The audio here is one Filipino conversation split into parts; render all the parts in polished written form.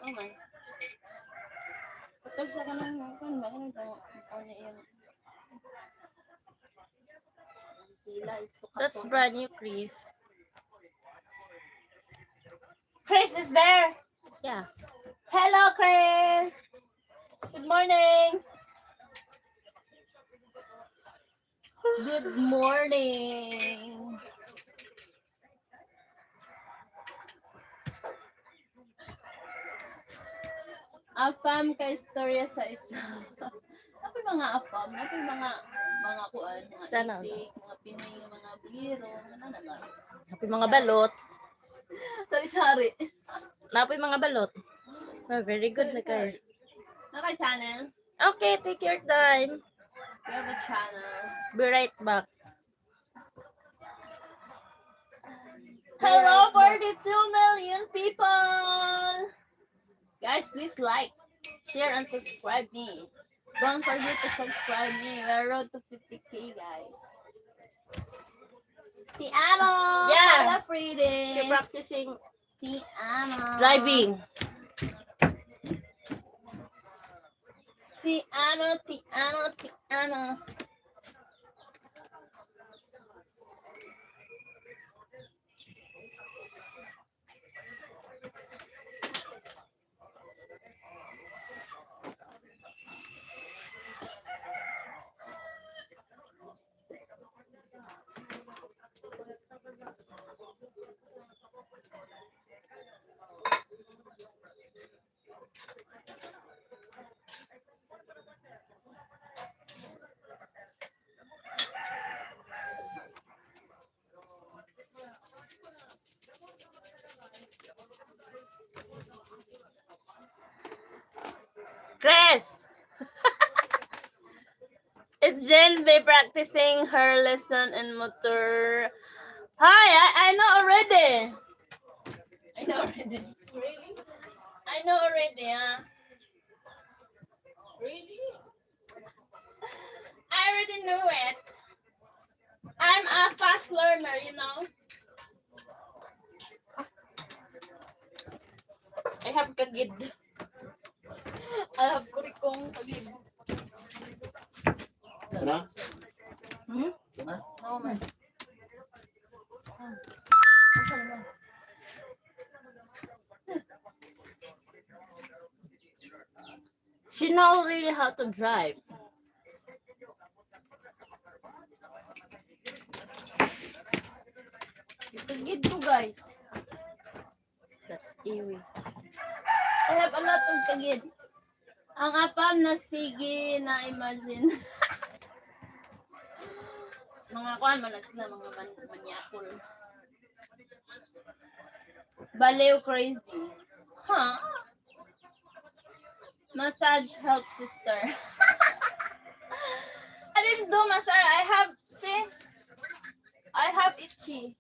Oh man. Pag sa kanang kan ba kanang daw ano yung pila isukat. That's brand new, Chris. Chris is there. Yeah. Hello, Chris. Good morning. Good morning. Afam ka istorya sa Islam. Apa mga afam? Apa mga kuan? Mga Sana. itik, mga Pinoy nga mga biro. Ano naman? Happy mga balot. Sari-sari. Napoy mga balot. Oh, very good na kayo. Naka-channel? Okay, take your time. We have a channel. Be right back. Hello, 42 million people! Guys, please like, share, and subscribe me. Don't forget to subscribe me. We're road to 50K, guys. Ti amo! Yeah. Paula Frieden. She practicing Ti amo. driving. Ti amo, ti amo, ti amo. Chris! It's Jen be practicing her lesson in motor. Hi, I know already. I know already. Really? I know already, huh? Really? I already knew it. I'm a fast learner, you know. I have kagid. I have kurikong kagid. Ano? Hmm? Ha? No, man. She know really how to drive. Kagid ko, guys. That's Iwi. I have a lot of kagid. Ang apam na sige na imagine. Mga kuan man na sila, mga manyakol. Baliw crazy. Huh? Massage help sister. I didn't do massage. I have, see? I have itchy.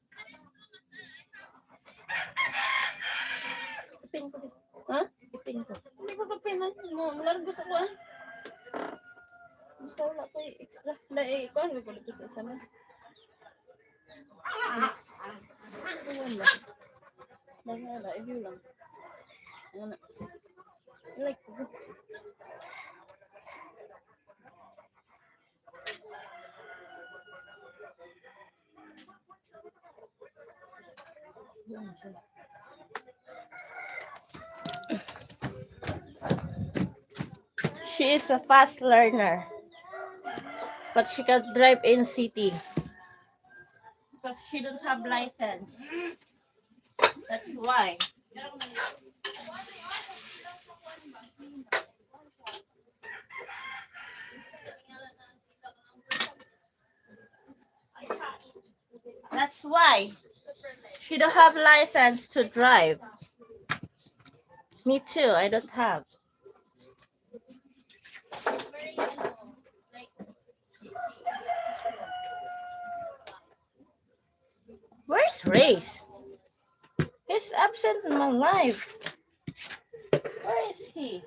Ipin ko. Huh? Ipin ko. Hindi ko pa pinan mo. Largo sa kuan. Basta wala ko extra. Kuan ko dito sa sama. Yes. Wala. Wala. Review lang. Ano na. Like ko. She is a fast learner. But she can drive in city. Because she don't have license. That's why. That's why. She don't have license to drive. Me too, I don't have. Where's Race? He's absent in my life. Where is he?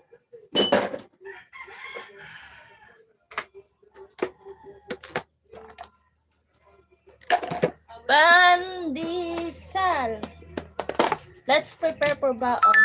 Pandesal. Let's prepare for baon.